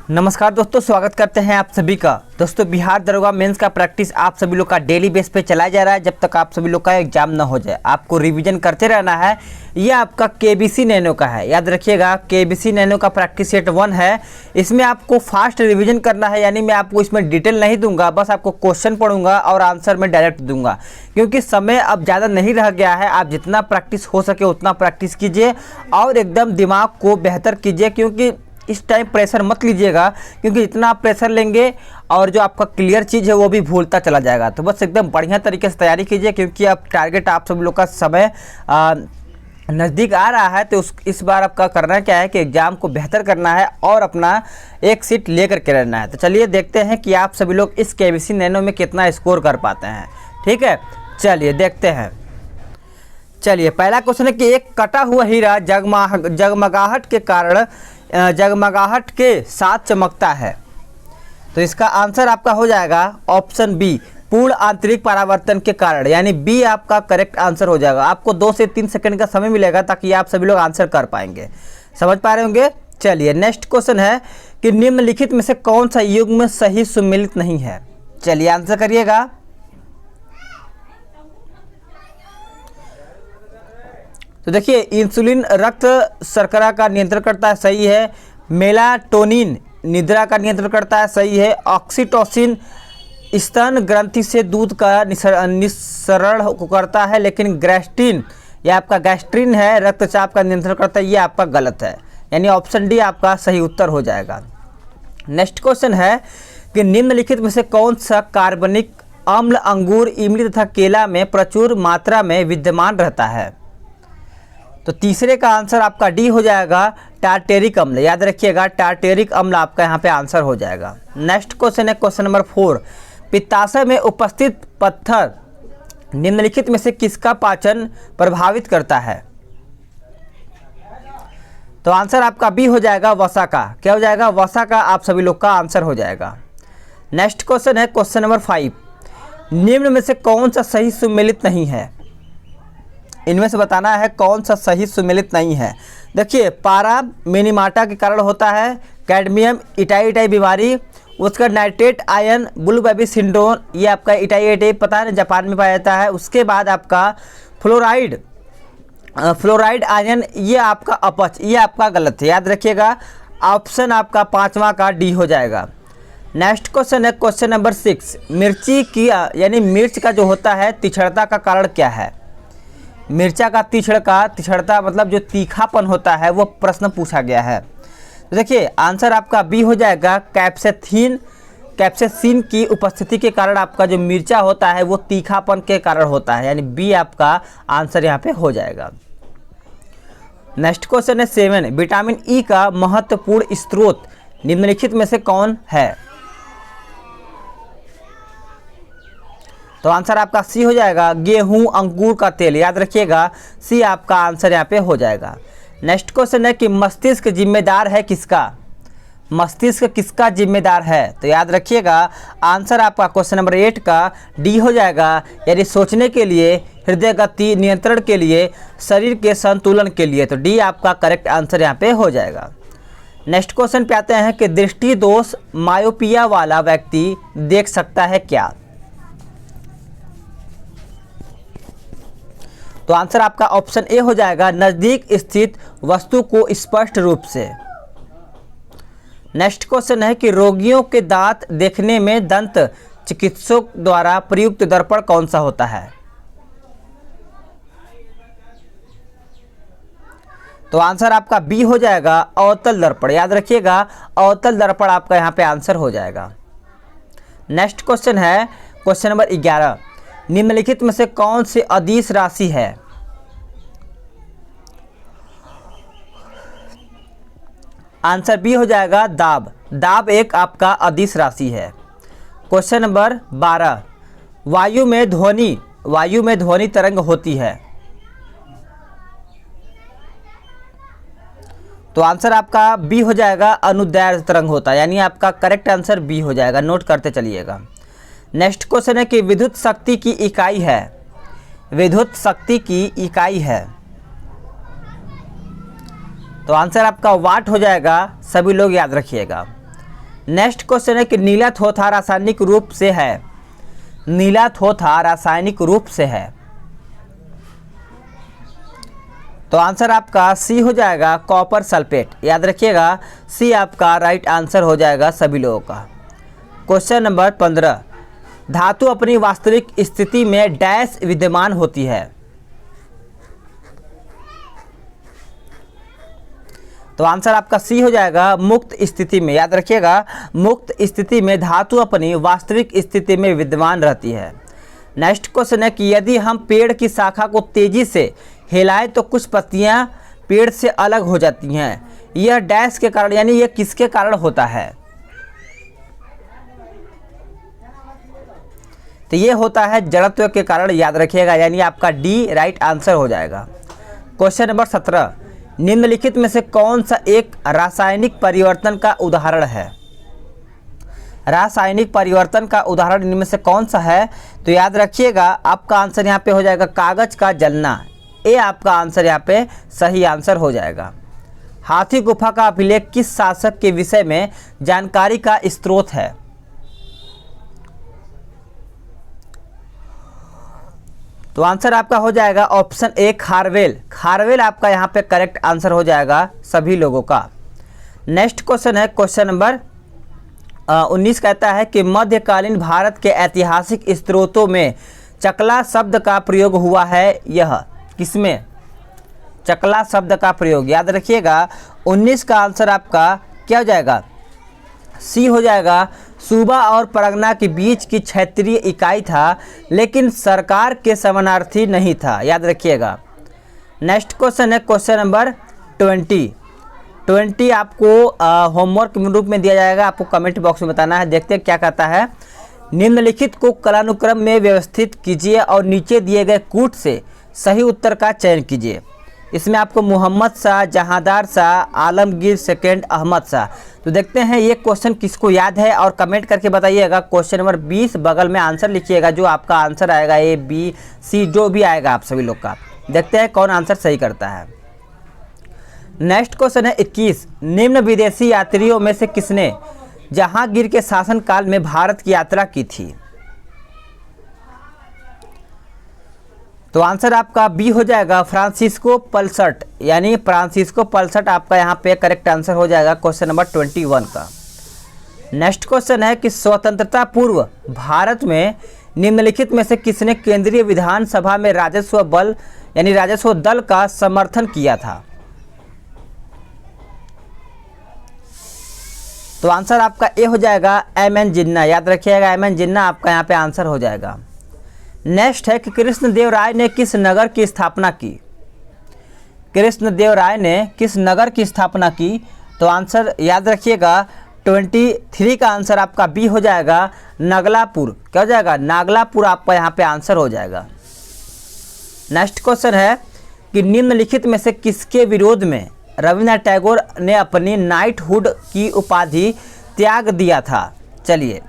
नमस्कार दोस्तों, स्वागत करते हैं आप सभी का। दोस्तों, बिहार दरोगा मेंस का प्रैक्टिस आप सभी लोग का डेली बेस पे चलाया जा रहा है। जब तक आप सभी लोग का एग्जाम ना हो जाए आपको रिवीजन करते रहना है। ये आपका केबीसी नैनो का है, याद रखिएगा। केबीसी नैनो का प्रैक्टिस सेट 1 है। इसमें आपको फास्ट रिवीजन करना है, यानी मैं आपको इसमें डिटेल नहीं दूंगा, बस आपको क्वेश्चन पढ़ूंगा और आंसर में डायरेक्ट दूंगा, क्योंकि समय अब ज़्यादा नहीं रह गया है। आप जितना प्रैक्टिस हो सके उतना प्रैक्टिस कीजिए और एकदम दिमाग को बेहतर कीजिए, क्योंकि इस टाइम प्रेशर मत लीजिएगा, क्योंकि जितना आप प्रेशर लेंगे और जो आपका क्लियर चीज़ है वो भी भूलता चला जाएगा। तो बस एकदम बढ़िया तरीके से तैयारी कीजिए, क्योंकि अब टारगेट आप सब लोग का समय नज़दीक आ रहा है। तो इस बार आपका करना क्या है कि एग्ज़ाम को बेहतर करना है और अपना एक सीट लेकर के रहना है। तो चलिए देखते हैं कि आप सभी लोग इस केबीसी नैनो में कितना स्कोर कर पाते हैं। ठीक है, चलिए देखते हैं। चलिए, पहला क्वेश्चन है कि एक कटा हुआ हीरा जगमगाहट के साथ चमकता है। तो इसका आंसर आपका हो जाएगा ऑप्शन बी, पूर्ण आंतरिक परावर्तन के कारण, यानी बी आपका करेक्ट आंसर हो जाएगा। आपको 2 से 3 सेकंड का समय मिलेगा ताकि आप सभी लोग आंसर कर पाएंगे। समझ पा रहे होंगे। चलिए, नेक्स्ट क्वेश्चन है कि निम्नलिखित में से कौन सा युग्म सही सुमेलित नहीं है। चलिए आंसर करिएगा। तो देखिए, इंसुलिन रक्त शर्करा का नियंत्रण करता है, सही है। मेलाटोनिन निद्रा का नियंत्रण करता है, सही है। ऑक्सीटोसिन स्तन ग्रंथि से दूध का निस्सरण करता है, लेकिन गैस्ट्रिन, यह आपका गैस्ट्रिन है, रक्तचाप का नियंत्रण करता है, ये आपका गलत है, यानी ऑप्शन डी आपका सही उत्तर हो जाएगा। नेक्स्ट क्वेश्चन है कि निम्नलिखित में से कौन सा कार्बनिक अम्ल अंगूर, इमली तथा केला में प्रचुर मात्रा में विद्यमान रहता है। तो तीसरे का आंसर आपका डी हो जाएगा, टार्टेरिक अम्ल। याद रखिएगा, टार्टेरिक अम्ल आपका यहाँ पे आंसर हो जाएगा। नेक्स्ट क्वेश्चन है क्वेश्चन नंबर 4, पित्ताशय में उपस्थित पत्थर निम्नलिखित में से किसका पाचन प्रभावित करता है। तो आंसर आपका बी हो जाएगा, वसा का। क्या हो जाएगा? वसा का आप सभी लोग का आंसर हो जाएगा। नेक्स्ट क्वेश्चन है क्वेश्चन नंबर 5, निम्न में से कौन सा सही सुमेलित नहीं है। इनमें से बताना है कौन सा सही सुमेलित नहीं है। देखिए, पारा मिनीमाटा के कारण होता है, कैडमियम इटाई बीमारी, उसका nitrate ion bull baby syndrome, ये आपका इटाई पता है ना, जापान में पाया जाता है। उसके बाद आपका फ्लोराइड आयन, ये आपका अपच, ये आपका गलत है। याद रखिएगा, ऑप्शन आपका 5वां का डी हो जाएगा। नेक्स्ट क्वेश्चन है क्वेश्चन नंबर 6, मिर्ची की यानी मिर्च का जो होता है तिछड़ता का कारण क्या है। मिर्चा का तिछड़ता मतलब जो तीखापन होता है, वो प्रश्न पूछा गया है। तो देखिए, आंसर आपका बी हो जाएगा, कैप्सेसिन की उपस्थिति के कारण आपका जो मिर्चा होता है वो तीखापन के कारण होता है, यानी बी आपका आंसर यहाँ पे हो जाएगा। नेक्स्ट क्वेश्चन है 7, विटामिन ई का महत्वपूर्ण स्रोत निम्नलिखित में से कौन है। तो आंसर आपका सी हो जाएगा, गेहूं अंकुर का तेल। याद रखिएगा, सी आपका आंसर यहाँ पे हो जाएगा। नेक्स्ट क्वेश्चन है कि मस्तिष्क जिम्मेदार है किसका। मस्तिष्क किसका जिम्मेदार है। तो याद रखिएगा, आंसर आपका क्वेश्चन नंबर 8 का डी हो जाएगा, यानी सोचने के लिए, हृदय गति नियंत्रण के लिए, शरीर के संतुलन के लिए। तो डी आपका करेक्ट आंसर यहाँ पे हो जाएगा। नेक्स्ट क्वेश्चन पे आते हैं कि दृष्टि दोष मायोपिया वाला व्यक्ति देख सकता है क्या। तो आंसर आपका ऑप्शन ए हो जाएगा, नज़दीक स्थित वस्तु को स्पष्ट रूप से। नेक्स्ट क्वेश्चन है कि रोगियों के दांत देखने में दंत चिकित्सक द्वारा प्रयुक्त दर्पण कौन सा होता है। तो आंसर आपका बी हो जाएगा, अवतल दर्पण। याद रखिएगा, अवतल दर्पण आपका यहाँ पे आंसर हो जाएगा। नेक्स्ट क्वेश्चन है क्वेश्चन नंबर 11, निम्नलिखित में से कौन सी अदिश राशि है। आंसर बी हो जाएगा, दाब। दाब एक आपका अदिश राशि है। क्वेश्चन नंबर 12, वायु में ध्वनि तरंग होती है। तो आंसर आपका बी हो जाएगा, अनुदैर्ध्य तरंग होता है, यानी आपका करेक्ट आंसर बी हो जाएगा। नोट करते चलिएगा। नेक्स्ट क्वेश्चन है कि विद्युत शक्ति की इकाई है। विद्युत शक्ति की इकाई है, तो आंसर आपका वाट हो जाएगा। सभी लोग याद रखिएगा। नेक्स्ट क्वेश्चन है कि नीला थोथा रासायनिक रूप से है, नीला थोथा रासायनिक रूप से है। तो आंसर आपका सी हो जाएगा कॉपर सल्फेट। याद रखिएगा सी आपका राइट आंसर हो जाएगा सभी लोगों का। क्वेश्चन नंबर 15, धातु अपनी वास्तविक स्थिति में डैश विद्यमान होती है। तो आंसर आपका सी हो जाएगा मुक्त स्थिति में। याद रखिएगा मुक्त स्थिति में धातु अपनी वास्तविक स्थिति में विद्यमान रहती है। नेक्स्ट क्वेश्चन है कि यदि हम पेड़ की शाखा को तेजी से हिलाएं तो कुछ पत्तियां पेड़ से अलग हो जाती हैं, यह डैश के कारण यानी यह किसके कारण होता है? तो ये होता है जड़त्व के कारण। याद रखिएगा यानी आपका डी राइट आंसर हो जाएगा। क्वेश्चन नंबर 17, निम्नलिखित में से कौन सा एक रासायनिक परिवर्तन का उदाहरण है? रासायनिक परिवर्तन का उदाहरण इनमें से कौन सा है? तो याद रखिएगा आपका आंसर यहाँ पे हो जाएगा कागज का जलना। ए आपका आंसर यहाँ पे सही आंसर हो जाएगा। हाथी गुफा का अभिलेख किस शासक के विषय में जानकारी का स्रोत है? तो आंसर आपका हो जाएगा ऑप्शन ए खारवेल। खारवेल आपका यहाँ पे करेक्ट आंसर हो जाएगा सभी लोगों का। नेक्स्ट क्वेश्चन है क्वेश्चन नंबर 19 कहता है कि मध्यकालीन भारत के ऐतिहासिक स्रोतों में चकला शब्द का प्रयोग हुआ है, यह किसमें? चकला शब्द का प्रयोग। याद रखिएगा 19 का आंसर आपका क्या हो जाएगा? सी हो जाएगा। सूबा और परगना के बीच की क्षेत्रीय इकाई था लेकिन सरकार के समानार्थी नहीं था। याद रखिएगा। नेक्स्ट क्वेश्चन है क्वेश्चन नंबर 20 आपको होमवर्क के रूप में दिया जाएगा, आपको कमेंट बॉक्स में बताना है। देखते हैं क्या कहता है। निम्नलिखित को कालानुक्रम में व्यवस्थित कीजिए और नीचे दिए गए कूट से सही उत्तर का चयन कीजिए। इसमें आपको मोहम्मद शाह, जहांदार शाह, आलमगीर सेकेंड, अहमद शाह। तो देखते हैं ये क्वेश्चन किसको याद है और कमेंट करके बताइएगा। क्वेश्चन नंबर 20 बगल में आंसर लिखिएगा, जो आपका आंसर आएगा ए बी सी जो भी आएगा आप सभी लोग का। देखते हैं कौन आंसर सही करता है। नेक्स्ट क्वेश्चन है 21, निम्न विदेशी यात्रियों में से किसने जहांगीर के शासनकाल में भारत की यात्रा की थी? तो आंसर आपका बी हो जाएगा फ्रांसिस्को पल्सट। यानी फ्रांसिस्को पल्सट आपका यहाँ पे करेक्ट आंसर हो जाएगा क्वेश्चन नंबर 21 का। नेक्स्ट क्वेश्चन है कि स्वतंत्रता पूर्व भारत में निम्नलिखित में से किसने केंद्रीय विधानसभा में राजस्व बल यानी राजस्व दल का समर्थन किया था? तो आंसर आपका ए हो जाएगा एम.एन. जिन्ना। याद रखिएगा एम.एन. जिन्ना आपका यहाँ पे आंसर हो जाएगा। नेक्स्ट है कि कृष्णदेव राय ने किस नगर की स्थापना की? कृष्णदेव राय ने किस नगर की स्थापना की? तो आंसर याद रखिएगा 23 का आंसर आपका बी हो जाएगा नगलापुर। क्या हो जाएगा? नागलापुर आपका यहाँ पे आंसर हो जाएगा। नेक्स्ट क्वेश्चन है कि निम्नलिखित में से किसके विरोध में रविन्द्रनाथ टैगोर ने अपनी नाइटहुड की उपाधि त्याग दिया था? चलिए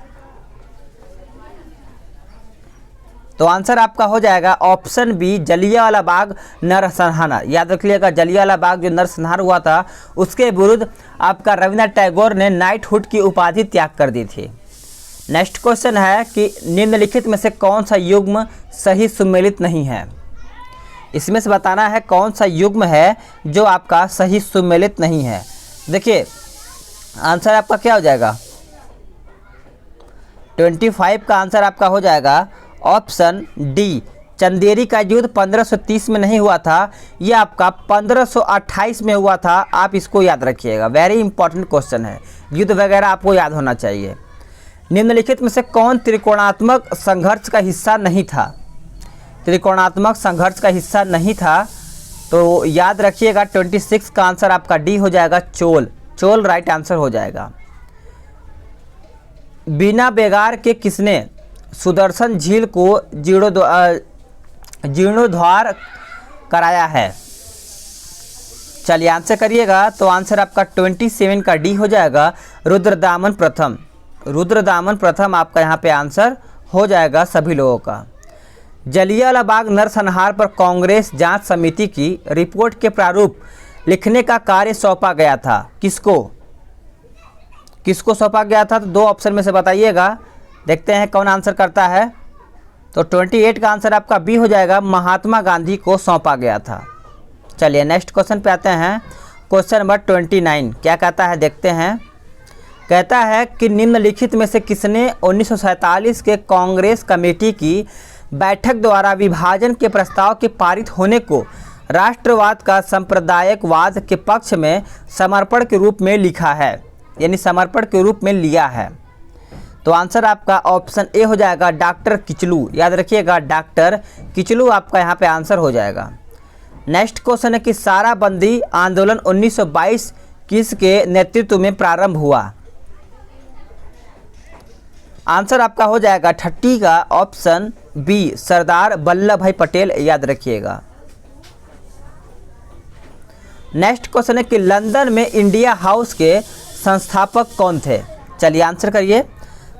तो आंसर आपका हो जाएगा ऑप्शन बी जलियांवाला बाग नरसंहार। याद रखिएगा जलियांवाला बाग जो नरसंहार हुआ था उसके विरुद्ध आपका रविन्द्रनाथ टैगोर ने नाइटहुड की उपाधि त्याग कर दी थी। नेक्स्ट क्वेश्चन है कि निम्नलिखित में से कौन सा युग्म सही सुमेलित नहीं है? इसमें से बताना है कौन सा युग्म है जो आपका सही सुमेलित नहीं है। देखिए आंसर आपका क्या हो जाएगा? 25 का आंसर आपका हो जाएगा ऑप्शन डी चंदेरी का युद्ध 1530 में नहीं हुआ था, यह आपका 1528 में हुआ था। आप इसको याद रखिएगा, वेरी इंपॉर्टेंट क्वेश्चन है, युद्ध वगैरह आपको याद होना चाहिए। निम्नलिखित में से कौन त्रिकोणात्मक संघर्ष का हिस्सा नहीं था? त्रिकोणात्मक संघर्ष का हिस्सा नहीं था तो याद रखिएगा 26 का आंसर आपका डी हो जाएगा चोल। चोल राइट आंसर हो जाएगा। बिना बेगार के किसने सुदर्शन झील को जीर्णोद्धार कराया है? चलिए आंसर करिएगा। तो आंसर आपका 27 का डी हो जाएगा रुद्रदामन प्रथम। रुद्रदामन प्रथम आपका यहाँ पे आंसर हो जाएगा सभी लोगों का। जलियांवाला बाग नरसंहार पर कांग्रेस जांच समिति की रिपोर्ट के प्रारूप लिखने का कार्य सौंपा गया था किसको? किसको सौंपा गया था? तो दो ऑप्शन में से बताइएगा, देखते हैं कौन आंसर करता है। तो 28 का आंसर आपका बी हो जाएगा, महात्मा गांधी को सौंपा गया था। चलिए नेक्स्ट क्वेश्चन पे आते हैं। क्वेश्चन नंबर 29 क्या कहता है देखते हैं। कहता है कि निम्नलिखित में से किसने 1947 के कांग्रेस कमेटी की बैठक द्वारा विभाजन के प्रस्ताव के पारित होने को राष्ट्रवाद का सांप्रदायिकवाद के पक्ष में समर्पण के रूप में लिखा है, यानी समर्पण के रूप में लिया है? तो आंसर आपका ऑप्शन ए हो जाएगा, डॉक्टर किचलू। याद रखिएगा, डॉक्टर किचलू आपका यहाँ पे आंसर हो जाएगा। नेक्स्ट क्वेश्चन है कि साराबंदी आंदोलन 1922 किसके नेतृत्व में प्रारंभ हुआ? आंसर आपका हो जाएगा 30 का ऑप्शन बी, सरदार वल्लभ भाई पटेल। याद रखिएगा। नेक्स्ट क्वेश्चन है कि लंदन में इंडिया हाउस के संस्थापक कौन थे? चलिए आंसर करिए,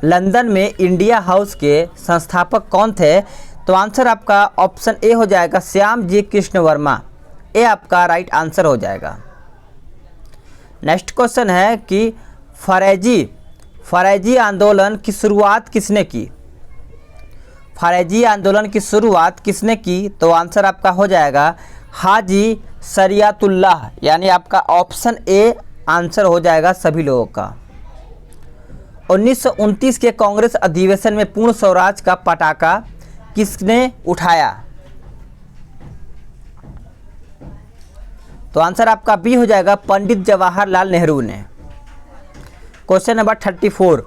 लंदन में इंडिया हाउस के संस्थापक कौन थे? तो आंसर आपका ऑप्शन ए हो जाएगा, श्याम जी कृष्ण वर्मा। ए आपका राइट आंसर हो जाएगा। नेक्स्ट क्वेश्चन है कि फरेजी आंदोलन की शुरुआत किसने की? फरेजी आंदोलन की शुरुआत किसने की? तो आंसर आपका हो जाएगा हाजी शरियतुल्लाह, यानी आपका ऑप्शन ए आंसर हो जाएगा सभी लोगों का। 1929 के कांग्रेस अधिवेशन में पूर्ण स्वराज का पटाखा किसने उठाया? तो आंसर आपका बी हो जाएगा, पंडित जवाहरलाल नेहरू ने। क्वेश्चन नंबर 34,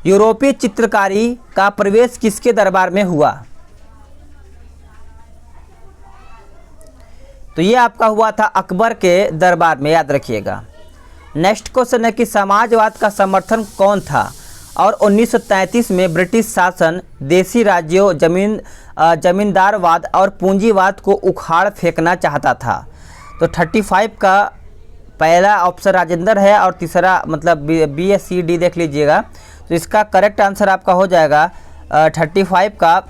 यूरोपीय चित्रकारी का प्रवेश किसके दरबार में हुआ? तो ये आपका हुआ था अकबर के दरबार में। याद रखिएगा। नेक्स्ट क्वेश्चन है कि समाजवाद का समर्थन कौन था और 1933 में ब्रिटिश शासन देसी राज्यों, जमींदारवाद और पूंजीवाद को उखाड़ फेंकना चाहता था? तो 35 का पहला ऑप्शन राजेंद्र है और तीसरा मतलब बी एस सी डी देख लीजिएगा। तो इसका करेक्ट आंसर आपका हो जाएगा 35 का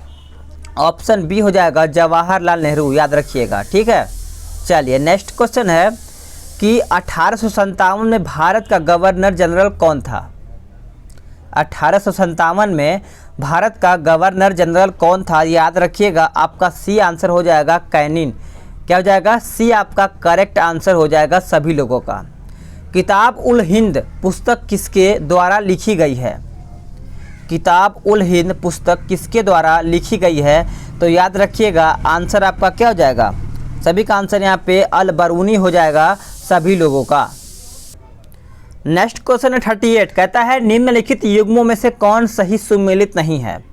ऑप्शन बी हो जाएगा, जवाहरलाल नेहरू। याद रखिएगा, ठीक है। चलिए नेक्स्ट क्वेश्चन है कि 1857 में भारत का गवर्नर जनरल कौन था? 1857 में भारत का गवर्नर जनरल कौन था? याद रखिएगा, आपका सी आंसर हो जाएगा, कैनिन। क्या हो जाएगा? सी आपका करेक्ट आंसर हो जाएगा सभी लोगों का। किताब उल हिंद पुस्तक किसके द्वारा लिखी गई है? किताब उल हिंद पुस्तक किसके द्वारा लिखी गई है? तो याद रखिएगा, आंसर आपका क्या हो जाएगा? सभी का आंसर यहाँ पे अल बरूनी हो जाएगा सभी लोगों का। नेक्स्ट क्वेश्चन है 38, कहता है निम्नलिखित युग्मों में से कौन सही सुमेलित नहीं है?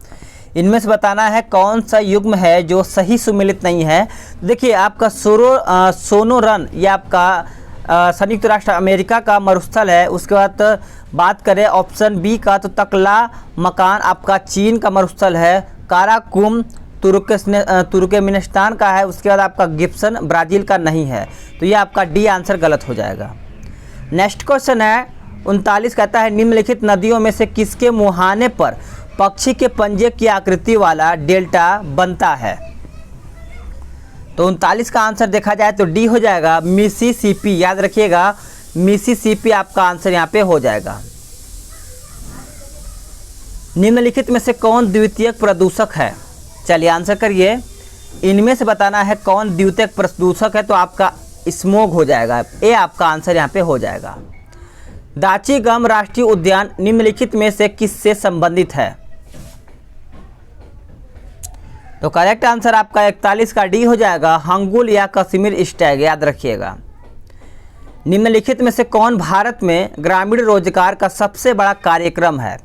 इनमें से बताना है कौन सा युग्म है जो सही सुमेलित नहीं है। देखिए आपका सोनोरन, ये आपका संयुक्त राष्ट्र अमेरिका का मरुस्थल है। उसके बाद बात करें ऑप्शन बी का, तो तकला मकान आपका चीन का मरुस्थल है। काराकुम तुर्कमेनिस्तान का है। उसके बाद आपका गिब्सन ब्राज़ील का नहीं है। तो ये आपका डी आंसर गलत हो जाएगा। नेक्स्ट क्वेश्चन है 39, कहता है निम्नलिखित नदियों में से किसके मुहाने पर पक्षी के पंजे की आकृति वाला डेल्टा बनता है? तो 39 का आंसर देखा जाए तो डी हो जाएगा, मिसिसिपी। याद रखिएगा, मिसिसिपी आपका आंसर यहाँ पे हो जाएगा। निम्नलिखित में से कौन द्वितीयक प्रदूषक है? चलिए आंसर करिए, इनमें से बताना है कौन द्वितीयक प्रदूषक है। तो आपका स्मोग हो जाएगा। ए आपका आंसर यहाँ पे हो जाएगा। दाची-गम राष्ट्रीय उद्यान निम्नलिखित में से किससे संबंधित है? तो करेक्ट आंसर आपका 41 का डी हो जाएगा, हंगुल या कश्मीर स्टैग। याद रखिएगा। निम्नलिखित में से कौन भारत में ग्रामीण रोजगार का सबसे बड़ा कार्यक्रम है?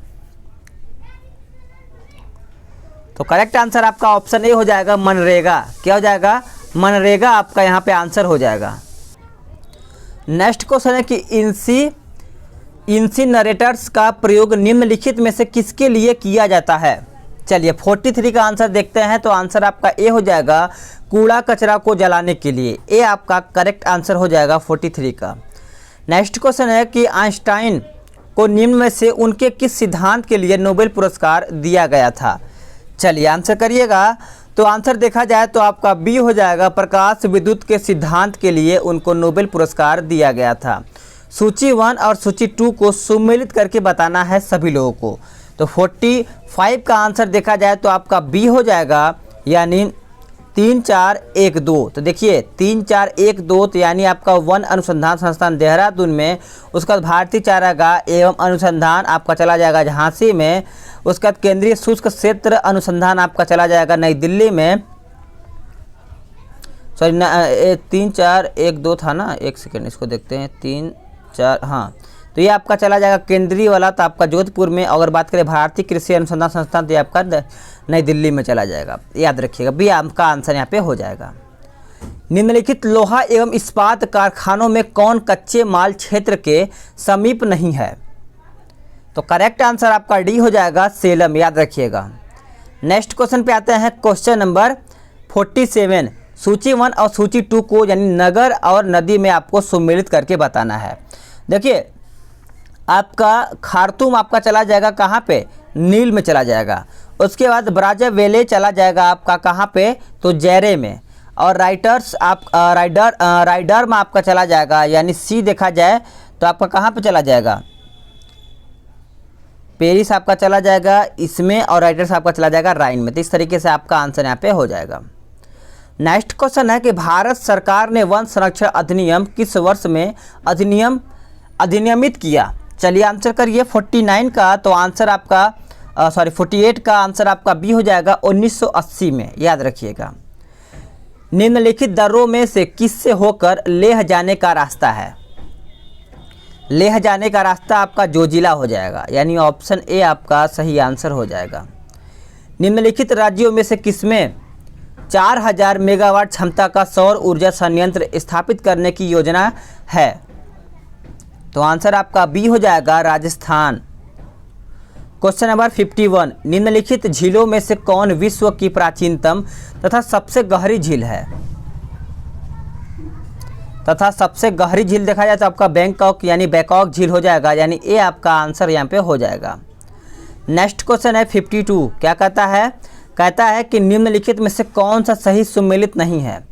तो करेक्ट आंसर आपका ऑप्शन ए हो जाएगा, मनरेगा। क्या हो जाएगा? मनरेगा आपका यहाँ पे आंसर हो जाएगा। नेक्स्ट क्वेश्चन है कि इंसिनरेटर्स का प्रयोग निम्नलिखित में से किसके लिए किया जाता है? चलिए 43 का आंसर देखते हैं। तो आंसर आपका ए हो जाएगा, कूड़ा कचरा को जलाने के लिए। ए आपका करेक्ट आंसर हो जाएगा 43 का। नेक्स्ट क्वेश्चन है कि आइंस्टाइन को निम्न में से उनके किस सिद्धांत के लिए नोबेल पुरस्कार दिया गया था? चलिए आंसर करिएगा। तो आंसर देखा जाए तो आपका बी हो जाएगा, प्रकाश विद्युत के सिद्धांत के लिए उनको नोबेल पुरस्कार दिया गया था। सूची 1 और सूची 2 को सुमेलित करके बताना है सभी लोगों को। तो 45 का आंसर देखा जाए तो आपका बी हो जाएगा, यानी 3 4 1 2। तो देखिए 3 4 1 2, तो यानी आपका वन अनुसंधान संस्थान देहरादून में, उसका बाद भारतीय चारागाह एवं अनुसंधान आपका चला जाएगा झांसी में, उसके बाद केंद्रीय शुष्क क्षेत्र अनुसंधान आपका चला जाएगा नई दिल्ली में। सॉरी 3 4 1 2 था ना, एक सेकेंड इसको देखते हैं, 3 4, हाँ तो ये आपका चला जाएगा केंद्रीय वाला, तो आपका जोधपुर में। अगर बात करें भारतीय कृषि अनुसंधान संस्थान, तो ये आपका नई दिल्ली में चला जाएगा, याद रखिएगा, बी आपका आंसर यहाँ पे हो जाएगा। निम्नलिखित लोहा एवं इस्पात कारखानों में कौन कच्चे माल क्षेत्र के समीप नहीं है? तो करेक्ट आंसर आपका डी हो जाएगा, सेलम, याद रखिएगा। नेक्स्ट क्वेश्चन पे आते हैं, क्वेश्चन नंबर 47। सूची 1 और सूची 2 को यानी नगर और नदी में आपको सुमेलित करके बताना है। देखिए आपका खार्तूम आपका चला जाएगा कहाँ पे? नील में चला जाएगा। उसके बाद ब्राज़ाविले चला जाएगा आपका कहाँ पे? तो जैरे में। और राइडर में आपका चला जाएगा, यानी सी देखा जाए तो आपका कहाँ पे चला जाएगा? पेरिस आपका चला जाएगा इसमें, और राइडर्स आपका चला जाएगा राइन में। तो इस तरीके से आपका आंसर यहाँ पे हो जाएगा। नेक्स्ट क्वेश्चन है कि भारत सरकार ने वन संरक्षण अधिनियम किस वर्ष में अधिनियमित किया? चलिए आंसर करिए 49 का, तो आंसर आपका 48 का आंसर आपका बी हो जाएगा, 1980 में, याद रखिएगा। निम्नलिखित दर्रों में से किससे होकर लेह जाने का रास्ता है? लेह जाने का रास्ता आपका जोजिला हो जाएगा, यानी ऑप्शन ए आपका सही आंसर हो जाएगा। निम्नलिखित राज्यों में से किसमें 4000 मेगावाट क्षमता का सौर ऊर्जा संयंत्र स्थापित करने की योजना है? तो आंसर आपका बी हो जाएगा, राजस्थान। Question number 51। निम्नलिखित झीलों में से कौन विश्व की प्राचीनतम तथा सबसे गहरी झील है? तथा सबसे गहरी झील देखा जाए तो आपका बैंकॉक यानी बैकॉक झील हो जाएगा, यानी ए आपका आंसर यहाँ पे हो जाएगा। नेक्स्ट क्वेश्चन है 52। क्या कहता है? कहता है कि निम्नलिखित में से कौन सा सही सुमेलित नहीं है?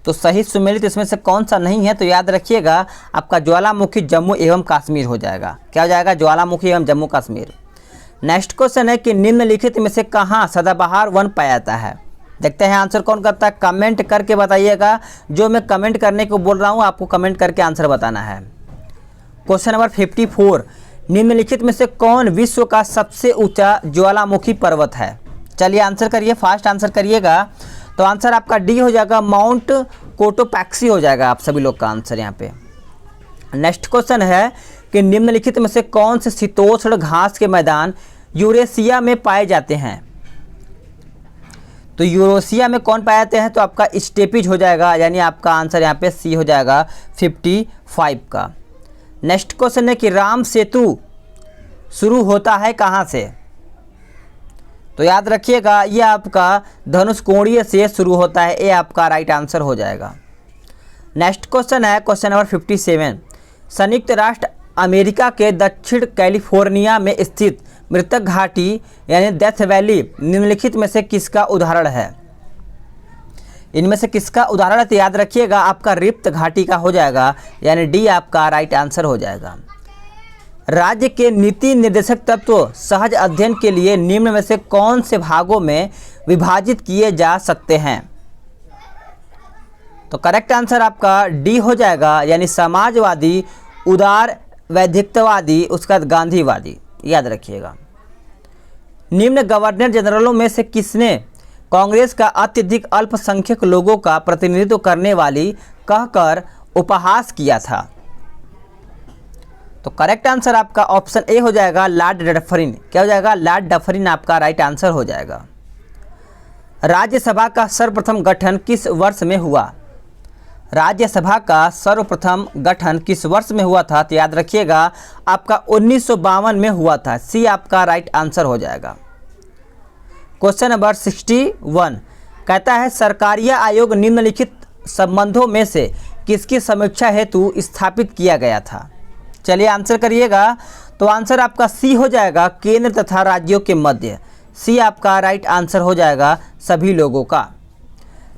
तो सही सुमेलित इसमें से कौन सा नहीं है? तो याद रखिएगा आपका ज्वालामुखी जम्मू एवं कश्मीर हो जाएगा। क्या हो जाएगा? ज्वालामुखी एवं जम्मू कश्मीर। नेक्स्ट क्वेश्चन है कि निम्नलिखित में से कहाँ सदाबहार वन पाया जाता है? देखते हैं आंसर कौन करता है, कमेंट करके बताइएगा। जो मैं कमेंट करने को बोल रहा हूँ आपको कमेंट करके आंसर बताना है। Question number 54। निम्नलिखित में से कौन विश्व का सबसे ऊंचा ज्वालामुखी पर्वत है? चलिए आंसर करिए, फास्ट आंसर करिएगा। तो आंसर आपका डी हो जाएगा, माउंट कोटोपैक्सी हो जाएगा आप सभी लोग का आंसर यहाँ पे। नेक्स्ट क्वेश्चन है कि निम्नलिखित में से कौन से शीतोष्ण घास के मैदान यूरेशिया में पाए जाते हैं? तो यूरेशिया में कौन पाए जाते हैं? तो आपका स्टेपीज हो जाएगा, यानी आपका आंसर यहाँ पे सी हो जाएगा 55 का। नेक्स्ट क्वेश्चन है कि राम सेतु शुरू होता है कहाँ से? तो याद रखिएगा ये आपका धनुषकोणीय से शुरू होता है, ये आपका राइट आंसर हो जाएगा। नेक्स्ट क्वेश्चन है क्वेश्चन नंबर 57। संयुक्त राष्ट्र अमेरिका के दक्षिण कैलिफोर्निया में स्थित मृतक घाटी यानी डेथ वैली निम्नलिखित में से किसका उदाहरण है? इनमें से किसका उदाहरण है? तो याद रखिएगा आपका रिफ्ट घाटी का हो जाएगा, यानी डी आपका राइट आंसर हो जाएगा। राज्य के नीति निर्देशक तत्व सहज अध्ययन के लिए निम्न में से कौन से भागों में विभाजित किए जा सकते हैं? तो करेक्ट आंसर आपका डी हो जाएगा, यानी समाजवादी, उदार वैधिकतावादी, उसका गांधीवादी, याद रखिएगा। निम्न गवर्नर जनरलों में से किसने कांग्रेस का अत्यधिक अल्पसंख्यक लोगों का प्रतिनिधित्व करने वाली कहकर उपहास किया था? तो करेक्ट आंसर आपका ऑप्शन ए हो जाएगा, लॉर्ड डफरिन। क्या हो जाएगा? लॉर्ड डफरिन आपका राइट आंसर हो जाएगा। राज्यसभा का सर्वप्रथम गठन किस वर्ष में हुआ? राज्यसभा का सर्वप्रथम गठन किस वर्ष में हुआ था? तो याद रखिएगा आपका 1952 में हुआ था, सी आपका राइट आंसर हो जाएगा। क्वेश्चन नंबर 61 कहता है सरकारिया आयोग निम्नलिखित संबंधों में से किसकी समीक्षा हेतु स्थापित किया गया था? चलिए आंसर करिएगा। तो आंसर आपका सी हो जाएगा, केंद्र तथा राज्यों के मध्य, सी आपका राइट आंसर हो जाएगा सभी लोगों का।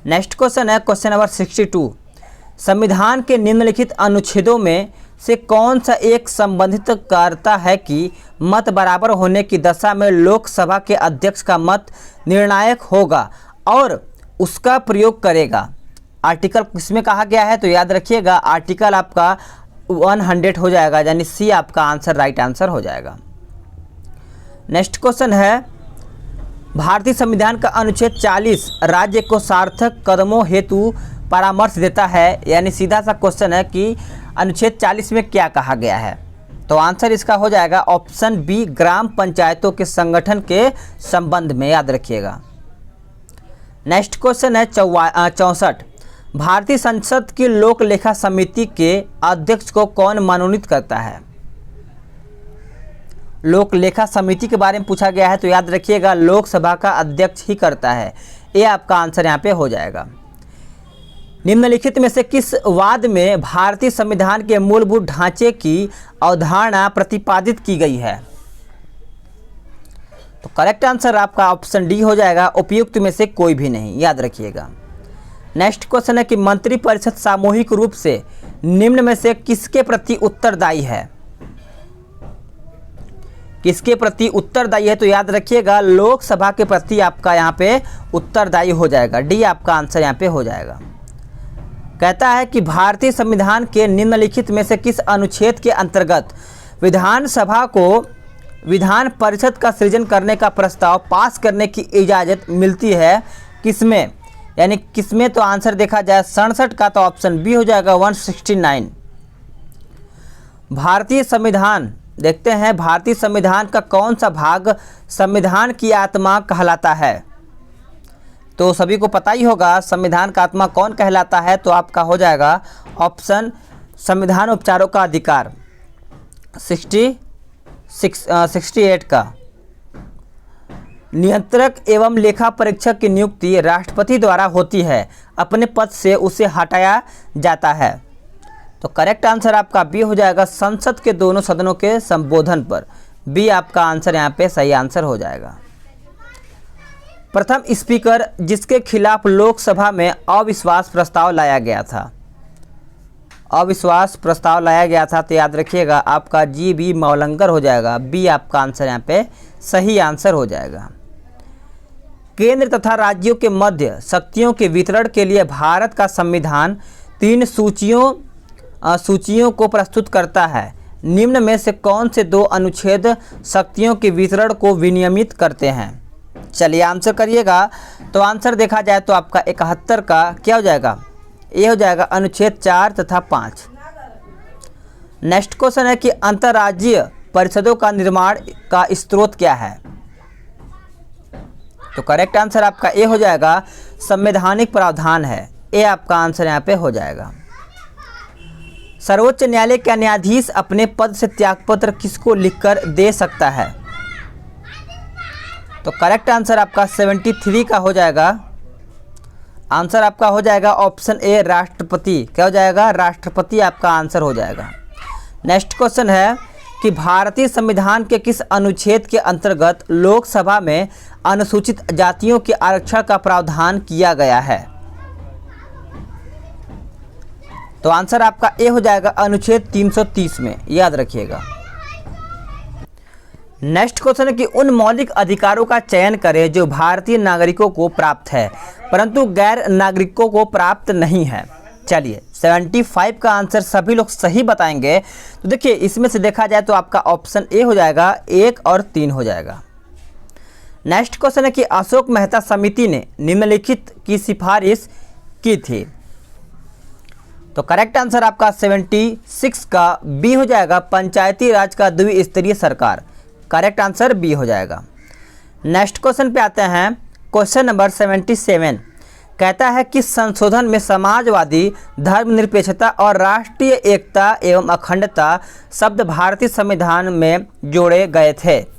नेक्स्ट क्वेश्चन है क्वेश्चन नंबर 62। संविधान के निम्नलिखित अनुच्छेदों में से कौन सा एक संबंधित करता है कि मत बराबर होने की दशा में लोकसभा के अध्यक्ष का मत निर्णायक होगा और उसका प्रयोग करेगा। आर्टिकल किसमें कहा गया है, तो याद रखिएगा आर्टिकल आपका 100 हो जाएगा, यानी सी आपका आंसर राइट आंसर हो जाएगा। नेक्स्ट क्वेश्चन है, भारतीय संविधान का अनुच्छेद 40 राज्य को सार्थक कदमों हेतु परामर्श देता है, यानी सीधा सा क्वेश्चन है कि अनुच्छेद 40 में क्या कहा गया है। तो आंसर इसका हो जाएगा ऑप्शन बी, ग्राम पंचायतों के संगठन के संबंध में, याद रखिएगा। नेक्स्ट क्वेश्चन है 64, भारतीय संसद की लोक लेखा समिति के अध्यक्ष को कौन मनोनीत करता है। लोक लेखा समिति के बारे में पूछा गया है, तो याद रखिएगा लोकसभा का अध्यक्ष ही करता है, ये आपका आंसर यहाँ पे हो जाएगा। निम्नलिखित में से किस वाद में भारतीय संविधान के मूलभूत ढांचे की अवधारणा प्रतिपादित की गई है। तो करेक्ट आंसर आपका ऑप्शन डी हो जाएगा, उपयुक्त में से कोई भी नहीं, याद रखिएगा। नेक्स्ट क्वेश्चन है कि मंत्रिपरिषद सामूहिक रूप से निम्न में से किसके प्रति उत्तरदायी है। किसके प्रति उत्तरदायी है, तो याद रखिएगा लोकसभा के प्रति आपका यहाँ पे उत्तरदायी हो जाएगा, डी आपका आंसर यहाँ पे हो जाएगा। कहता है कि भारतीय संविधान के निम्नलिखित में से किस अनुच्छेद के अंतर्गत विधानसभा को विधान परिषद का सृजन करने का प्रस्ताव पास करने की इजाज़त मिलती है, किसमें, यानी किसमें, तो आंसर देखा जाए 67 का, तो ऑप्शन बी हो जाएगा 169। भारतीय संविधान देखते हैं, भारतीय संविधान का कौन सा भाग संविधान की आत्मा कहलाता है। तो सभी को पता ही होगा संविधान का आत्मा कौन कहलाता है, तो आपका हो जाएगा ऑप्शन संविधान उपचारों का अधिकार 68 का। नियंत्रक एवं लेखा परीक्षक की नियुक्ति राष्ट्रपति द्वारा होती है, अपने पद से उसे हटाया जाता है। तो करेक्ट आंसर आपका बी हो जाएगा, संसद के दोनों सदनों के संबोधन पर, बी आपका आंसर यहाँ पे सही आंसर हो जाएगा। प्रथम स्पीकर जिसके खिलाफ लोकसभा में अविश्वास प्रस्ताव लाया गया था, अविश्वास प्रस्ताव लाया गया था, तो याद रखिएगा आपका जी बी मौलंकर हो जाएगा, बी आपका आंसर यहाँ पे सही आंसर हो जाएगा। केंद्र तथा राज्यों के मध्य शक्तियों के वितरण के लिए भारत का संविधान 3 सूचियों को प्रस्तुत करता है, निम्न में से कौन से 2 अनुच्छेद शक्तियों के वितरण को विनियमित करते हैं। चलिए आंसर करिएगा। तो आंसर देखा जाए तो आपका 71 का क्या हो जाएगा, ये हो जाएगा अनुच्छेद 4 तथा 5। नेक्स्ट क्वेश्चन है कि अंतर्राज्यीय परिषदों का निर्माण का स्रोत क्या है। तो करेक्ट आंसर आपका ए हो जाएगा संवैधानिक प्रावधान है, ए आपका आंसर यहाँ पे हो जाएगा। सर्वोच्च न्यायालय का न्यायाधीश अपने पद से त्यागपत्र किसको लिखकर दे सकता है। तो करेक्ट आंसर आपका 73 का हो जाएगा, आंसर आपका हो जाएगा ऑप्शन ए राष्ट्रपति, क्या हो जाएगा, राष्ट्रपति आपका आंसर हो जाएगा। नेक्स्ट क्वेश्चन है कि भारतीय संविधान के किस अनुच्छेद के अंतर्गत लोकसभा में अनुसूचित जातियों के आरक्षण का प्रावधान किया गया है। तो आंसर आपका ए हो जाएगा अनुच्छेद 330 में, याद रखिएगा। नेक्स्ट क्वेश्चन है कि उन मौलिक अधिकारों का चयन करें जो भारतीय नागरिकों को प्राप्त है परंतु गैर नागरिकों को प्राप्त नहीं है। चलिए 75 का आंसर सभी लोग सही बताएंगे। तो देखिए इसमें से देखा जाए तो आपका ऑप्शन ए हो जाएगा, 1 और 3 हो जाएगा। नेक्स्ट क्वेश्चन है कि अशोक मेहता समिति ने निम्नलिखित की सिफारिश की थी। तो करेक्ट आंसर आपका 76 का बी हो जाएगा, पंचायती राज का द्विस्तरीय सरकार, करेक्ट आंसर बी हो जाएगा। नेक्स्ट क्वेश्चन पे आते हैं, क्वेश्चन नंबर 77 कहता है कि संशोधन में समाजवादी, धर्मनिरपेक्षता और राष्ट्रीय एकता एवं अखंडता शब्द भारतीय संविधान में जोड़े गए थे।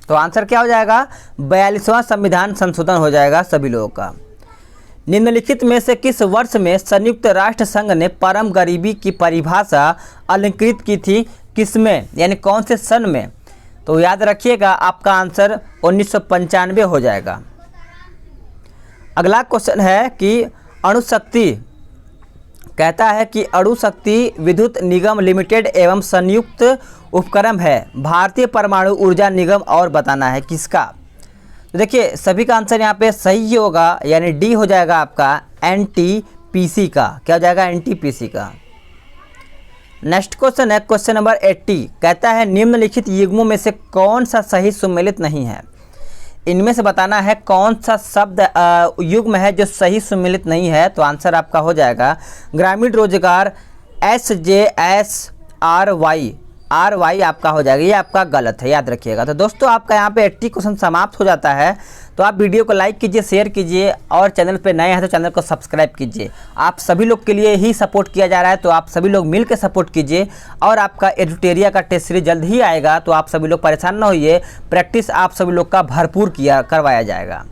तो आंसर क्या हो जाएगा, 42वां संविधान संशोधन हो जाएगा सभी लोगों का। निम्नलिखित में से किस वर्ष में संयुक्त राष्ट्र संघ ने परम गरीबी की परिभाषा अलंकृत की थी, किसमें, यानी कौन से सन में। तो याद रखिएगा आपका आंसर 1995 हो जाएगा। अगला क्वेश्चन है कि अणुशक्ति कहता है कि अणु शक्ति विद्युत निगम लिमिटेड एवं संयुक्त उपक्रम है भारतीय परमाणु ऊर्जा निगम, और बताना है किसका। तो देखिए सभी का आंसर यहाँ पे सही होगा, यानी डी हो जाएगा आपका एनटीपीसी का। क्या हो जाएगा? एनटीपीसी का। नेक्स्ट क्वेश्चन है क्वेश्चन नंबर 80। कहता है निम्नलिखित युग्मों में से कौन सा सही सुमेलित नहीं है। इनमें से बताना है कौन सा शब्द युग्म है जो सही सुमेलित नहीं है। तो आंसर आपका हो जाएगा ग्रामीण रोजगार SJSRY, RY आपका हो जाएगा, ये आपका गलत है, याद रखिएगा। तो दोस्तों आपका यहाँ पे 80 क्वेश्चन समाप्त हो जाता है। तो आप वीडियो को लाइक कीजिए, शेयर कीजिए, और चैनल पे नए हैं तो चैनल को सब्सक्राइब कीजिए। आप सभी लोग के लिए ही सपोर्ट किया जा रहा है, तो आप सभी लोग मिल के सपोर्ट कीजिए। और आपका एडुटेरिया का टेस्ट सीरीज जल्द ही आएगा, तो आप सभी लोग परेशान ना होइए, प्रैक्टिस आप सभी लोग का भरपूर करवाया जाएगा।